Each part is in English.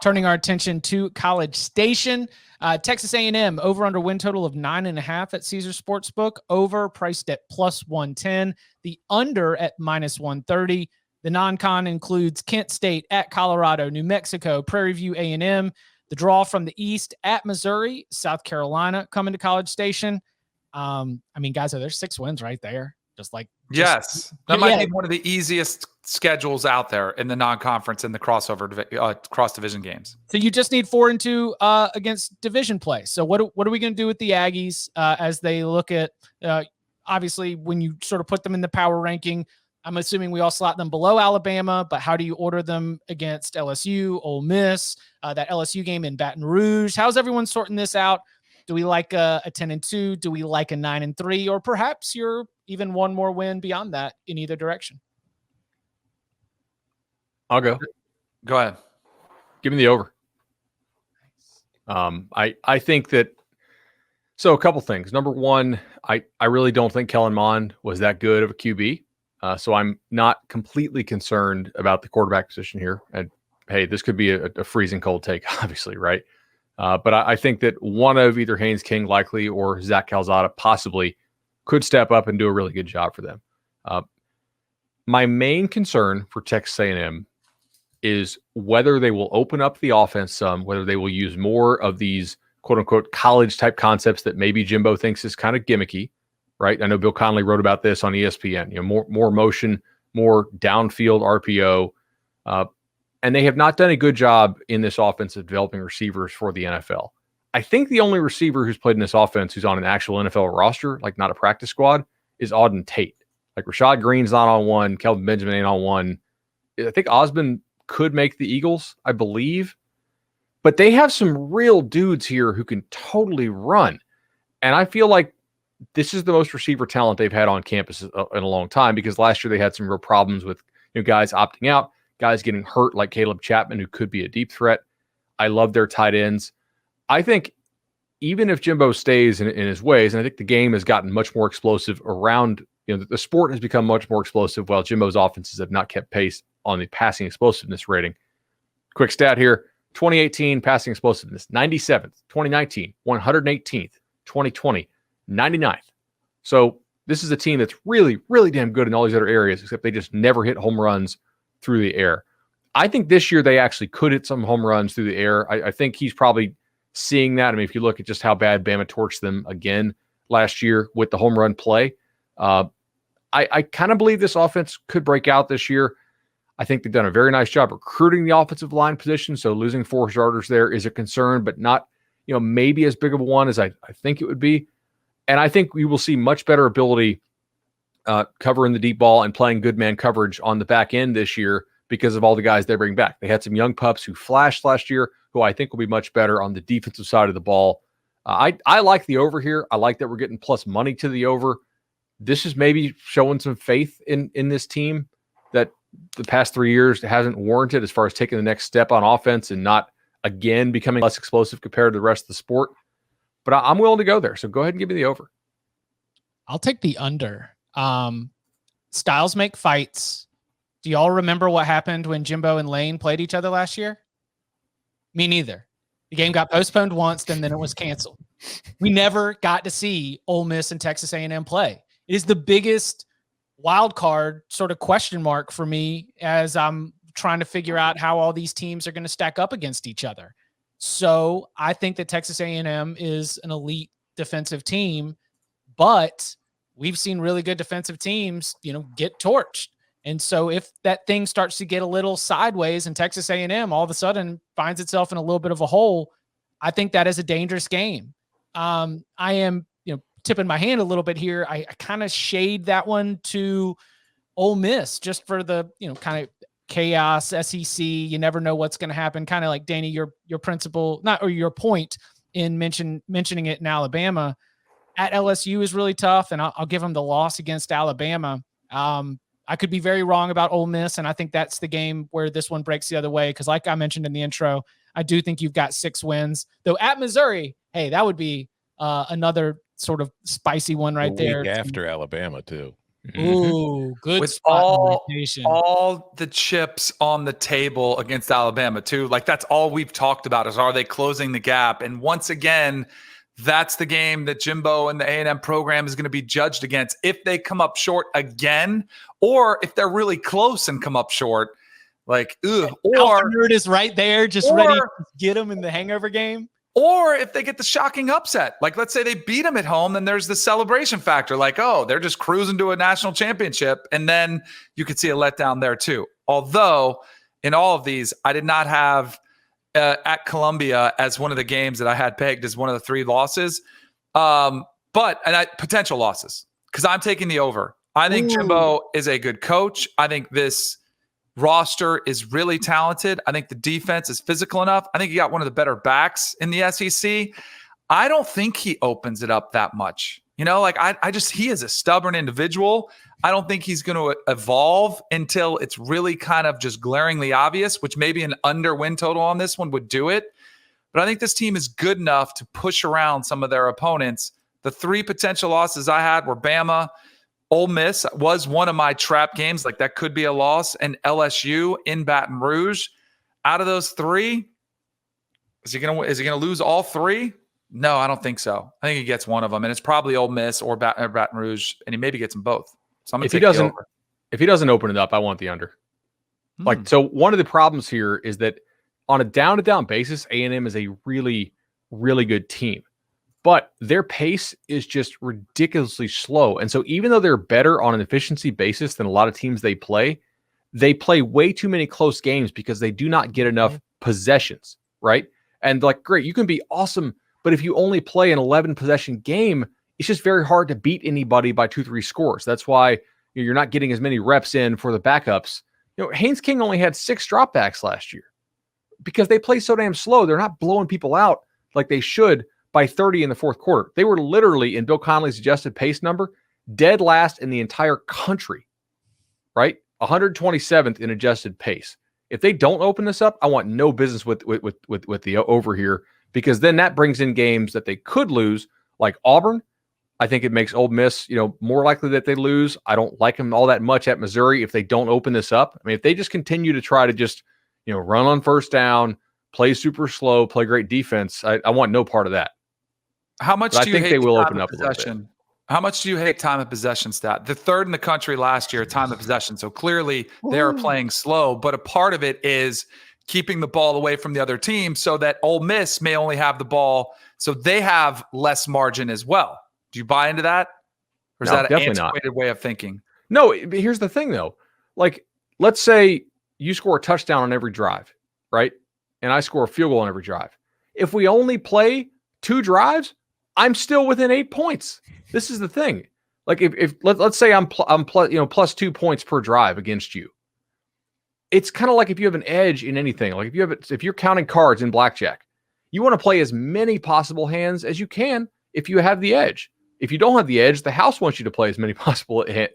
Turning our attention to College Station, Texas A&M over under win total of 9.5 at Caesars Sportsbook, over priced at plus 110, the under at minus 130. The non-con includes Kent State at Colorado, New Mexico, Prairie View A&M, the draw from the East at Missouri, South Carolina coming to College Station. I mean, guys, there's 6 wins right there. Yes, that might be one of the easiest schedules out there in the non-conference and the crossover cross-division games. So you just need 4 and 2 against division play. So what are we going to do with the Aggies as they look at obviously when you sort of put them in the power ranking? I'm assuming we all slot them below Alabama, but how do you order them against LSU, Ole Miss, that LSU game in Baton Rouge? How's everyone sorting this out? Do we like a 10-2? Do we like a 9-3? Or perhaps you're even one more win beyond that in either direction? I'll go. Go ahead. Give me the over. I think that, so a couple things. Number one, I really don't think Kellen Mond was that good of a QB. So I'm not completely concerned about the quarterback position here. And hey, this could be a freezing cold take, obviously, right? But I think that one of either Haynes King likely or Zach Calzada possibly could step up and do a really good job for them. My main concern for Texas A&M is whether they will open up the offense some, whether they will use more of these quote-unquote college-type concepts that maybe Jimbo thinks is kind of gimmicky, right? I know Bill Connolly wrote about this on ESPN. More motion, more downfield RPO. And they have not done a good job in this offense of developing receivers for the NFL. I think the only receiver who's played in this offense who's on an actual NFL roster, like not a practice squad, is Auden Tate. Like Rashad Green's not on one, Kelvin Benjamin ain't on one. I think Osmond could make the Eagles, I believe. But they have some real dudes here who can totally run. And I feel like this is the most receiver talent they've had on campus in a long time, because last year they had some real problems with guys opting out, guys getting hurt like Caleb Chapman, who could be a deep threat. I love their tight ends. I think even if Jimbo stays in his ways, and I think the game has gotten much more explosive around, the sport has become much more explosive while Jimbo's offenses have not kept pace on the passing explosiveness rating. Quick stat here, 2018 passing explosiveness, 97th, 2019, 118th, 2020, 99th. So this is a team that's really, really damn good in all these other areas, except they just never hit home runs through the air. I think this year they actually could hit some home runs through the air. I think he's probably seeing that. I mean, if you look at just how bad Bama torched them again last year with the home run play, I kind of believe this offense could break out this year. I think they've done a very nice job recruiting the offensive line position. So losing 4 starters there is a concern, but not, maybe as big of a one as I think it would be. And I think we will see much better ability covering the deep ball and playing good man coverage on the back end this year because of all the guys they bring back. They had some young pups who flashed last year, who I think will be much better on the defensive side of the ball. I like the over here. I like that we're getting plus money to the over. This is maybe showing some faith in this team that the past 3 years hasn't warranted as far as taking the next step on offense and not, again, becoming less explosive compared to the rest of the sport. But I'm willing to go there. So go ahead and give me the over. I'll take the under. Styles make fights. Do y'all remember what happened when Jimbo and Lane played each other last year? Me neither. The game got postponed once, and then it was canceled. We never got to see Ole Miss and Texas A&M play. It is the biggest wild card sort of question mark for me as I'm trying to figure out how all these teams are going to stack up against each other. So I think that Texas A&M is an elite defensive team, but we've seen really good defensive teams, get torched. And so if that thing starts to get a little sideways and Texas A&M all of a sudden finds itself in a little bit of a hole, I think that is a dangerous game. I am, tipping my hand a little bit here. I kind of shade that one to Ole Miss just for the, kind of chaos, SEC. You never know what's going to happen. Kind of like Danny, your principle, your point in mentioning it in Alabama at LSU is really tough. And I'll give them the loss against Alabama. I could be very wrong about Ole Miss, and I think that's the game where this one breaks the other way. Because like I mentioned in the intro, I do think you've got 6 wins. Though at Missouri, hey, that would be another sort of spicy one right there. Week after Alabama, too. Ooh, good with spot in rotation. all the chips on the table against Alabama too. Like that's all we've talked about is, are they closing the gap? And once again, that's the game that Jimbo and the A&M program is going to be judged against. If they come up short again, or if they're really close and come up short, like, or Nerd is right there, just ready to get them in the hangover game. Or if they get the shocking upset, like let's say they beat them at home, then there's the celebration factor. Like, oh, they're just cruising to a national championship. And then you could see a letdown there too. Although in all of these, I did not have at Columbia as one of the games that I had pegged as one of the 3 losses. Potential losses, because I'm taking the over. I think Jimbo is a good coach. I think this roster is really talented. I think the defense is physical enough. I think he got one of the better backs in the SEC. I don't think he opens it up that much. You know, like he is a stubborn individual. I don't think he's going to evolve until it's really kind of just glaringly obvious, which maybe an under win total on this one would do it. But I think this team is good enough to push around some of their opponents. The 3 potential losses I had were Bama, Ole Miss was one of my trap games. Like that could be a loss, and LSU in Baton Rouge. Out of those 3, is he gonna lose all 3? No, I don't think so. I think he gets one of them, and it's probably Ole Miss or Baton Rouge, and he maybe gets them both. So I'm gonna take the over. If he doesn't open it up, I want the under. Like, so one of the problems here is that on a down-to-down basis, A&M is a really, really good team. But their pace is just ridiculously slow. And so even though they're better on an efficiency basis than a lot of teams they play way too many close games because they do not get enough possessions, right? And like, great, you can be awesome, but if you only play an 11-possession game, it's just very hard to beat anybody by 2-3 scores. That's why you're not getting as many reps in for the backups. Haynes King only had 6 dropbacks last year because they play so damn slow. They're not blowing people out like they should by 30 in the 4th quarter. They were literally, in Bill Connolly's adjusted pace number, dead last in the entire country, right? 127th in adjusted pace. If they don't open this up, I want no business with the over here, because then that brings in games that they could lose, like Auburn. I think it makes Ole Miss, more likely that they lose. I don't like them all that much at Missouri if they don't open this up. I mean, if they just continue to try to just, run on first down, play super slow, play great defense, I want no part of that. How much do you hate they will open up a little bit? How much do you hate time of possession stat? The 3rd in the country last year, time of possession. So clearly they are playing slow, but a part of it is keeping the ball away from the other team so that Ole Miss may only have the ball, so they have less margin as well. Do you buy into that? Or is that an antiquated way of thinking? No, but here's the thing though. Like, let's say you score a touchdown on every drive, right? And I score a field goal on every drive. If we only play 2 drives, I'm still within 8 points. This is the thing. Like if let's say I'm plus 2 points per drive against you. It's kind of like if you have an edge in anything. Like if you're counting cards in blackjack, you want to play as many possible hands as you can if you have the edge. If you don't have the edge, the house wants you to play as many possible hands,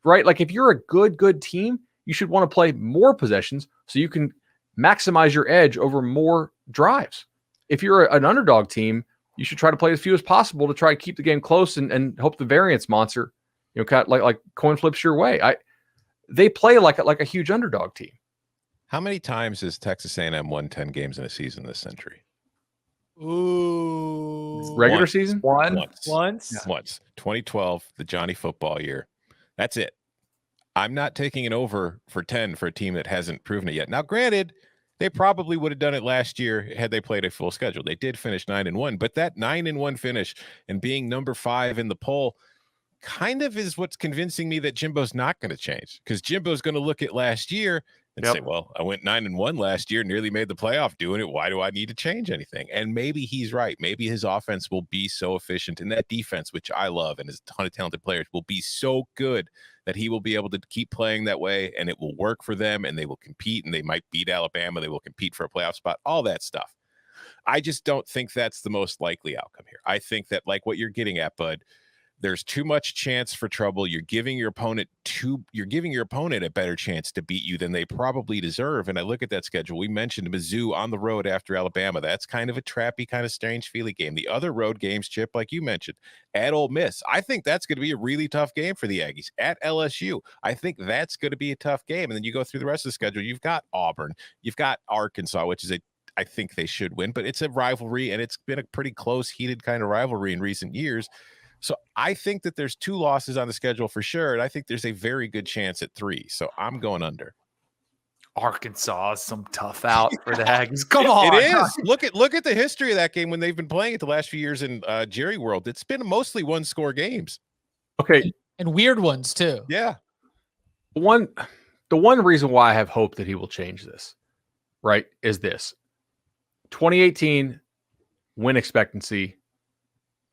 right? Like if you're a good team, you should want to play more possessions so you can maximize your edge over more drives. If you're an underdog team, you should try to play as few as possible to try to keep the game close and hope the variance monster, kind of like coin flips your way. They play like a huge underdog team. How many times has Texas A&M won 10 games in a season this century? Ooh, regular season? Once. 2012, the Johnny football year. That's it. I'm not taking it over for 10 for a team that hasn't proven it yet. Now, granted, they probably would have done it last year had they played a full schedule. They did finish 9-1, but that 9-1 finish and being number 5 in the poll kind of is what's convincing me that Jimbo's not going to change, because Jimbo's going to look at last year and say, well, I went 9-1 last year, nearly made the playoff doing it. Why do I need to change anything? And maybe he's right. Maybe his offense will be so efficient, and that defense, which I love, and has a ton of talented players, will be so good that he will be able to keep playing that way, and it will work for them, and they will compete, and they might beat Alabama. They will compete for a playoff spot, all that stuff. I just don't think that's the most likely outcome here. I think that, like what you're getting at, Bud, there's too much chance for trouble. You're giving your opponent a better chance to beat you than they probably deserve. And I look at that schedule. We mentioned Mizzou on the road after Alabama. That's kind of a trappy, kind of strange feeling game. The other road games, Chip, like you mentioned, at Ole Miss. I think that's going to be a really tough game for the Aggies. At LSU, I think that's going to be a tough game. And then you go through the rest of the schedule. You've got Auburn. You've got Arkansas, which is I think they should win, but it's a rivalry, and it's been a pretty close, heated kind of rivalry in recent years. So I think that there's 2 losses on the schedule for sure, and I think there's a very good chance at 3. So I'm going under. Arkansas is some tough out for the Aggies. Come on. It is. Look at the history of that game when they've been playing it the last few years in Jerry World. It's been mostly 1-score games. Okay. And weird ones too. Yeah. The one reason why I have hope that he will change this, right, is this. 2018 win expectancy.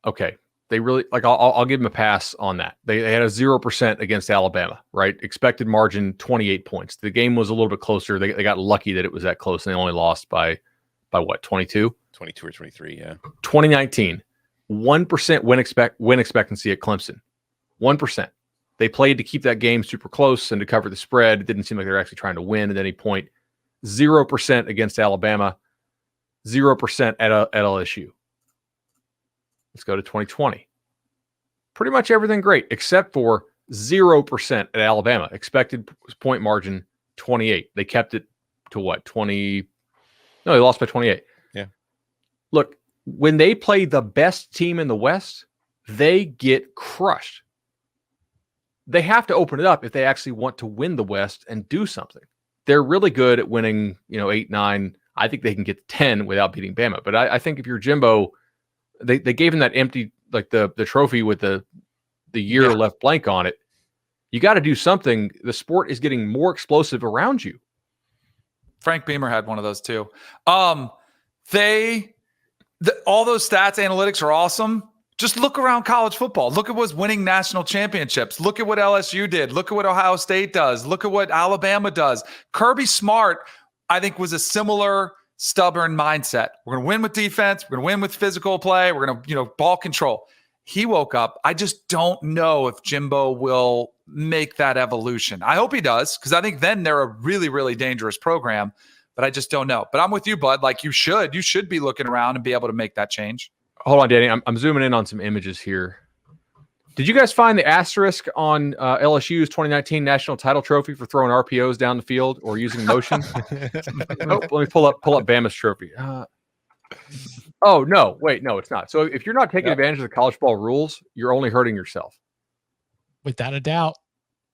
Okay. They really I'll give them a pass on that. They had a 0% against Alabama, right? Expected margin 28 points. The game was a little bit closer. They got lucky that it was that close, and they only lost by what, 22? 22 or 23, yeah. 2019, 1% win expectancy at Clemson. 1%. They played to keep that game super close and to cover the spread. It didn't seem like they were actually trying to win at any point. 0% against Alabama. 0% at LSU. Let's go to 2020. Pretty much everything great, except for 0% at Alabama. Expected point margin, 28. They kept it to what, 20? No, they lost by 28. Yeah. Look, when they play the best team in the West, they get crushed. They have to open it up if they actually want to win the West and do something. They're really good at winning, 8, 9. I think they can get 10 without beating Bama. But I think if you're Jimbo, they gave him that empty, like the trophy with the year left blank on it. You got to do something. The sport is getting more explosive around you. Frank Beamer had one of those too. All those stats, analytics are awesome. Just look around college football. Look at what's winning national championships. Look at what LSU did. Look at what Ohio State does. Look at what Alabama does. Kirby Smart, I think, was a similar stubborn mindset. We're going to win with defense. We're going to win with physical play. We're going to, ball control. He woke up. I just don't know if Jimbo will make that evolution. I hope he does, because I think then they're a really, really dangerous program, but I just don't know. But I'm with you, Bud. Like you should be looking around and be able to make that change. Hold on, Danny. I'm zooming in on some images here. Did you guys find the asterisk on LSU's 2019 national title trophy for throwing RPOs down the field or using motion? Let me pull up Bama's trophy. Oh, no. Wait, no, it's not. So if you're not taking advantage of the college ball rules, you're only hurting yourself. Without a doubt.